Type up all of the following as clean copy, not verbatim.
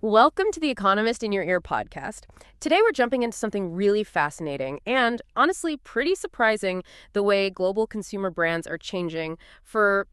Welcome to the Economist in Your Ear podcast. Today we're jumping into something really fascinating and honestly pretty surprising, the way global consumer brands are changing for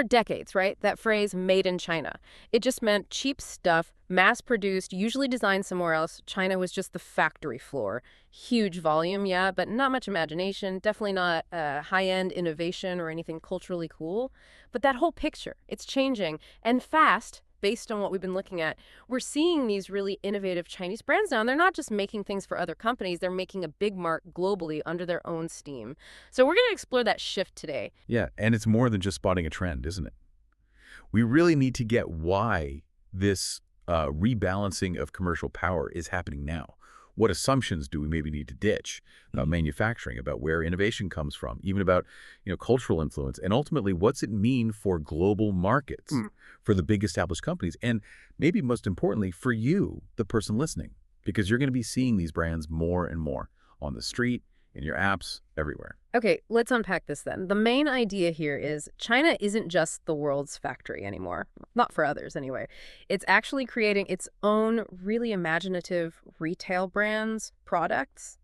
decades, right? That phrase, made in China. It just meant cheap stuff, mass-produced, usually designed somewhere else. China was just the factory floor. Huge volume, yeah, but not much imagination, definitely not high-end innovation or anything culturally cool. But that whole picture, it's changing, and fast. Based on what we've been looking at, we're seeing these really innovative Chinese brands now, and they're not just making things for other companies, they're making a big mark globally under their own steam. So we're going to explore that shift today. Yeah, and it's more than just spotting a trend, isn't it? We really need to get why this rebalancing of commercial power is happening now. What assumptions do we maybe need to ditch about manufacturing, about where innovation comes from, even about cultural influence, and ultimately what's it mean for global markets, for the big established companies, and maybe most importantly for you, the person listening, because you're going to be seeing these brands more and more on the street, in your apps, everywhere. Okay, let's unpack this then. The main idea here is China isn't just the world's factory anymore. Not for others, anyway. It's actually creating its own really imaginative retail brands, products,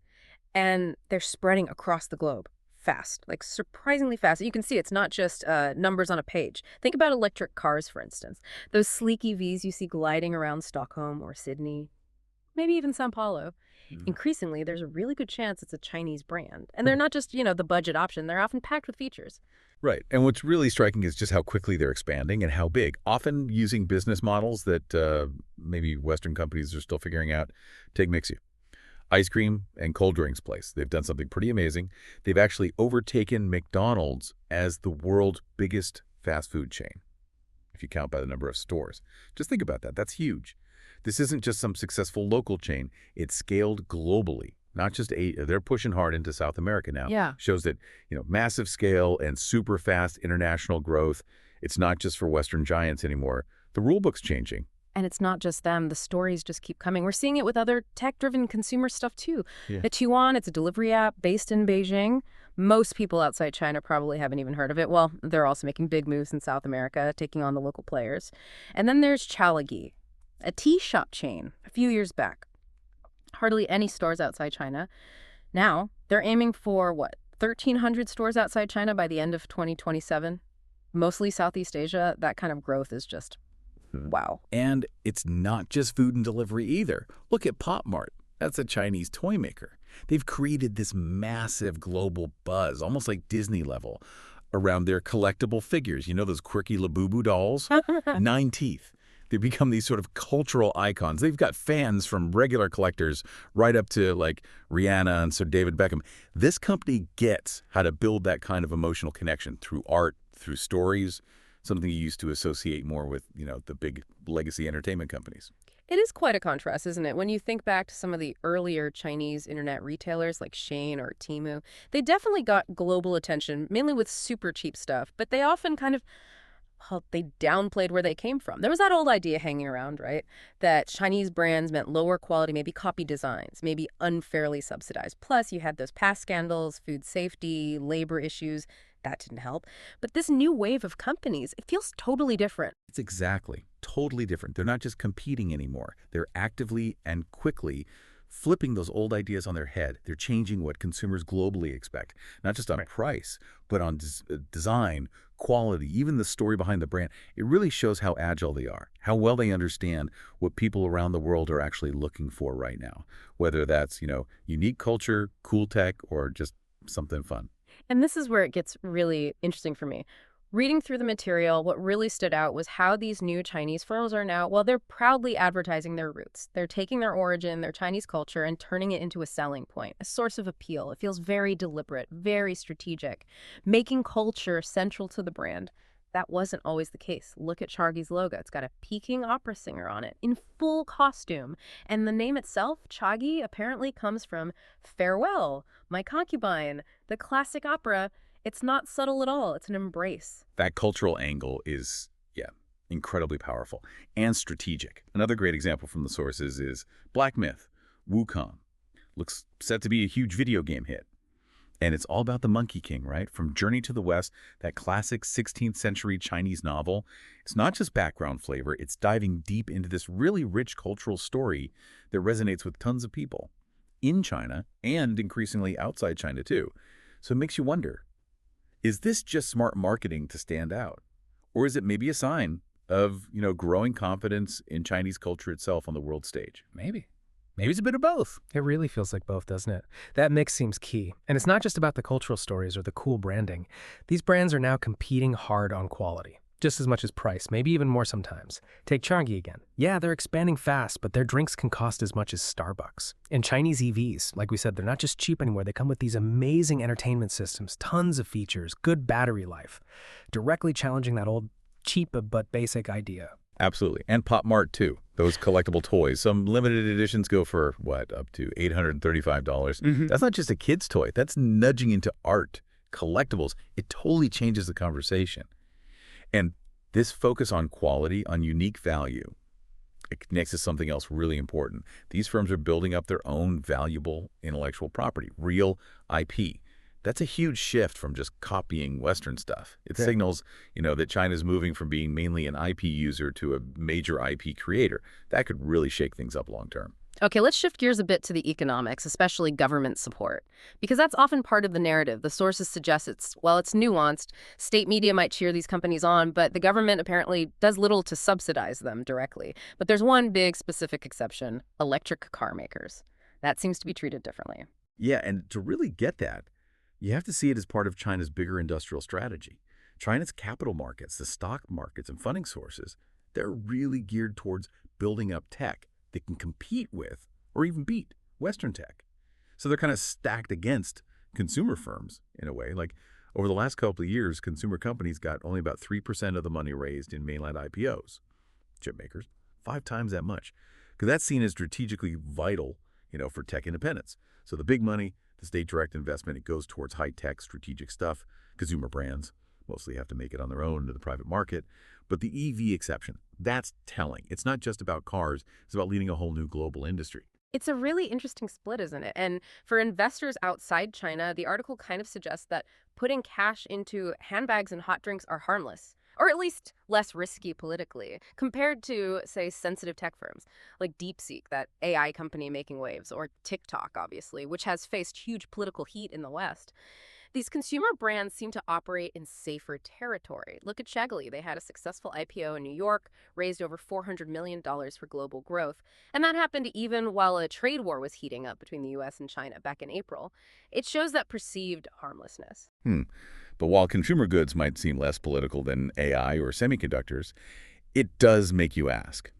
and they're spreading across the globe fast, like surprisingly fast. You can see it's not just numbers on a page. Think about electric cars, for instance. Those sleek EVs you see gliding around Stockholm or Sydney, maybe even Sao Paulo. Increasingly, there's a really good chance it's a Chinese brand. And they're not just, the budget option. They're often packed with features. Right. And what's really striking is just how quickly they're expanding and how big, often using business models that maybe Western companies are still figuring out. Take Mixu, ice cream and cold drinks place. They've done something pretty amazing. They've actually overtaken McDonald's as the world's biggest fast food chain, if you count by the number of stores. Just think about that. That's huge. This isn't just some successful local chain. It's scaled globally, not just they're pushing hard into South America now. Yeah. Shows that, massive scale and super fast international growth. It's not just for Western giants anymore. The rule book's changing. And it's not just them. The stories just keep coming. We're seeing it with other tech-driven consumer stuff, too. Yeah. The Tuan, it's a delivery app based in Beijing. Most people outside China probably haven't even heard of it. Well, they're also making big moves in South America, taking on the local players. And then there's Chalagi, a tea shop chain a few years back. Hardly any stores outside China. Now, they're aiming for, 1,300 stores outside China by the end of 2027? Mostly Southeast Asia. That kind of growth is just, wow. And it's not just food and delivery either. Look at Pop Mart. That's a Chinese toy maker. They've created this massive global buzz, almost like Disney level, around their collectible figures. Those quirky Labubu dolls? 9 teeth. They become these sort of cultural icons. They've got fans from regular collectors right up to like Rihanna and Sir David Beckham. This company gets how to build that kind of emotional connection through art, through stories, something you used to associate more with, the big legacy entertainment companies. It is quite a contrast, isn't it? When you think back to some of the earlier Chinese internet retailers like Shein or Temu, they definitely got global attention, mainly with super cheap stuff, but they often they downplayed where they came from. There was that old idea hanging around, right? That Chinese brands meant lower quality, maybe copy designs, maybe unfairly subsidized. Plus, you had those past scandals, food safety, labor issues. That didn't help. But this new wave of companies, it feels totally different. It's exactly totally different. They're not just competing anymore. They're actively and quickly flipping those old ideas on their head. They're changing what consumers globally expect, not just on price, but on design, quality, even the story behind the brand. It really shows how agile they are, how well they understand what people around the world are actually looking for right now, whether that's, unique culture, cool tech, or just something fun. And this is where it gets really interesting for me. Reading through the material, what really stood out was how these new Chinese firms are now, they're proudly advertising their roots. They're taking their origin, their Chinese culture, and turning it into a selling point, a source of appeal. It feels very deliberate, very strategic, making culture central to the brand. That wasn't always the case. Look at Chagi's logo. It's got a Peking opera singer on it in full costume. And the name itself, Chagi, apparently comes from Farewell, My Concubine, the classic opera. It's not subtle at all. It's an embrace. That cultural angle is, incredibly powerful and strategic. Another great example from the sources is Black Myth, Wukong. Looks set to be a huge video game hit. And it's all about the Monkey King, right? From Journey to the West, that classic 16th century Chinese novel. It's not just background flavor, it's diving deep into this really rich cultural story that resonates with tons of people in China and increasingly outside China too. So it makes you wonder, is this just smart marketing to stand out? Or is it maybe a sign of, growing confidence in Chinese culture itself on the world stage? Maybe it's a bit of both. It really feels like both, doesn't it? That mix seems key. And it's not just about the cultural stories or the cool branding. These brands are now competing hard on quality, just as much as price, maybe even more sometimes. Take Changi again. Yeah, they're expanding fast, but their drinks can cost as much as Starbucks. And Chinese EVs, like we said, they're not just cheap anymore. They come with these amazing entertainment systems, tons of features, good battery life, directly challenging that old cheap but basic idea. Absolutely. And Pop Mart, too. Those collectible toys. Some limited editions go for, up to $835. That's not just a kid's toy. That's nudging into art, collectibles. It totally changes the conversation. And this focus on quality, on unique value, it connects to something else really important. These firms are building up their own valuable intellectual property, real IP. That's a huge shift from just copying Western stuff. It signals, that China's moving from being mainly an IP user to a major IP creator. That could really shake things up long term. Okay, let's shift gears a bit to the economics, especially government support, because that's often part of the narrative. The sources suggest it's nuanced. State media might cheer these companies on, but the government apparently does little to subsidize them directly. But there's one big specific exception: electric car makers. That seems to be treated differently. Yeah, and to really get that, you have to see it as part of China's bigger industrial strategy. China's capital markets, the stock markets and funding sources, they're really geared towards building up tech that can compete with or even beat Western tech. So they're kind of stacked against consumer firms in a way. Like over the last couple of years, consumer companies got only about 3% of the money raised in mainland IPOs. Chip makers, 5 times that much. Because that's seen as strategically vital, for tech independence. So the big money, the state direct investment, it goes towards high-tech strategic stuff. Consumer brands mostly have to make it on their own into the private market. But the EV exception, that's telling. It's not just about cars. It's about leading a whole new global industry. It's a really interesting split, isn't it? And for investors outside China, the article kind of suggests that putting cash into handbags and hot drinks are harmless, or at least less risky politically, compared to, say, sensitive tech firms like DeepSeek, that AI company making waves, or TikTok, obviously, which has faced huge political heat in the West. These consumer brands seem to operate in safer territory. Look at Cheggly. They had a successful IPO in New York, raised over $400 million for global growth. And that happened even while a trade war was heating up between the U.S. and China back in April. It shows that perceived harmlessness. But while consumer goods might seem less political than AI or semiconductors, it does make you ask,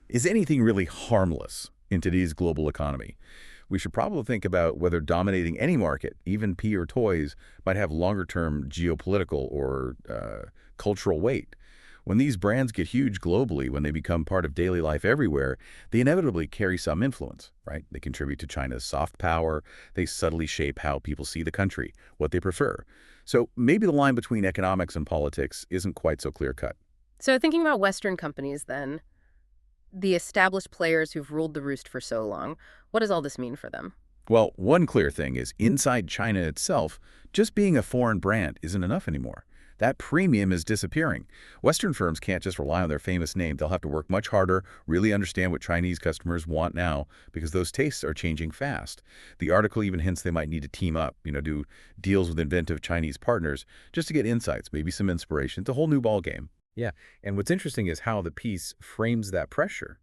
is anything really harmless in today's global economy? We should probably think about whether dominating any market, even pee or toys, might have longer-term geopolitical or cultural weight. When these brands get huge globally, when they become part of daily life everywhere, they inevitably carry some influence, right? They contribute to China's soft power. They subtly shape how people see the country, what they prefer. So maybe the line between economics and politics isn't quite so clear-cut. So thinking about Western companies then, the established players who've ruled the roost for so long, what does all this mean for them? Well, one clear thing is inside China itself, just being a foreign brand isn't enough anymore. That premium is disappearing. Western firms can't just rely on their famous name. They'll have to work much harder, really understand what Chinese customers want now, because those tastes are changing fast. The article even hints they might need to team up, do deals with inventive Chinese partners just to get insights, maybe some inspiration. It's a whole new ballgame. Yeah, and what's interesting is how the piece frames that pressure.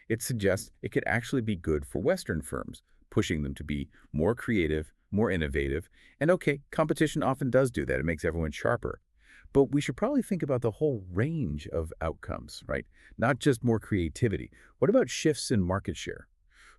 It suggests it could actually be good for Western firms, pushing them to be more creative, more innovative. And okay, competition often does do that. It makes everyone sharper. But we should probably think about the whole range of outcomes, right? Not just more creativity. What about shifts in market share?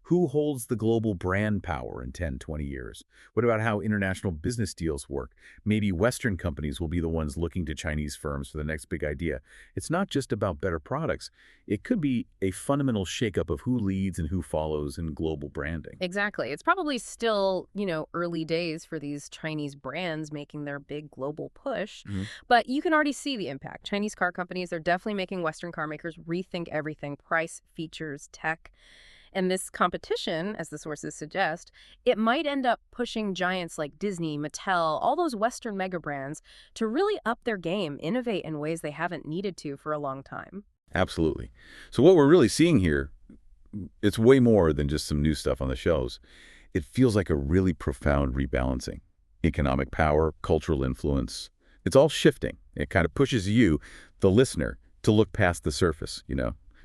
Who holds the global brand power in 10, 20 years? What about how international business deals work? Maybe Western companies will be the ones looking to Chinese firms for the next big idea. It's not just about better products. It could be a fundamental shakeup of who leads and who follows in global branding. Exactly. It's probably still, early days for these Chinese brands making their big global push. But you can already see the impact. Chinese car companies are definitely making Western car makers rethink everything: price, features, tech. And this competition, as the sources suggest, it might end up pushing giants like Disney, Mattel, all those Western mega brands to really up their game, innovate in ways they haven't needed to for a long time. Absolutely. So what we're really seeing here, it's way more than just some new stuff on the shelves. It feels like a really profound rebalancing. Economic power, cultural influence, it's all shifting. It kind of pushes you, the listener, to look past the surface,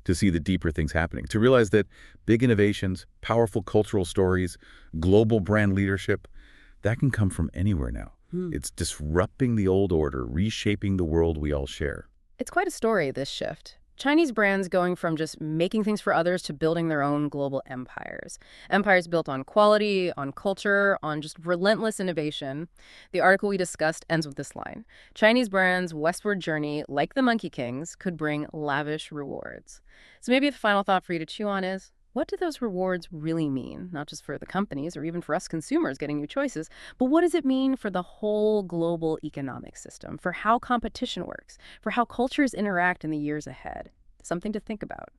to see the deeper things happening, to realize that big innovations, powerful cultural stories, global brand leadership, that can come from anywhere now. It's disrupting the old order, reshaping the world we all share. It's quite a story, this shift. Chinese brands going from just making things for others to building their own global empires. Empires built on quality, on culture, on just relentless innovation. The article we discussed ends with this line: Chinese brands' westward journey, like the Monkey Kings, could bring lavish rewards. So maybe the final thought for you to chew on is, what do those rewards really mean? Not just for the companies or even for us consumers getting new choices, but what does it mean for the whole global economic system, for how competition works, for how cultures interact in the years ahead? Something to think about.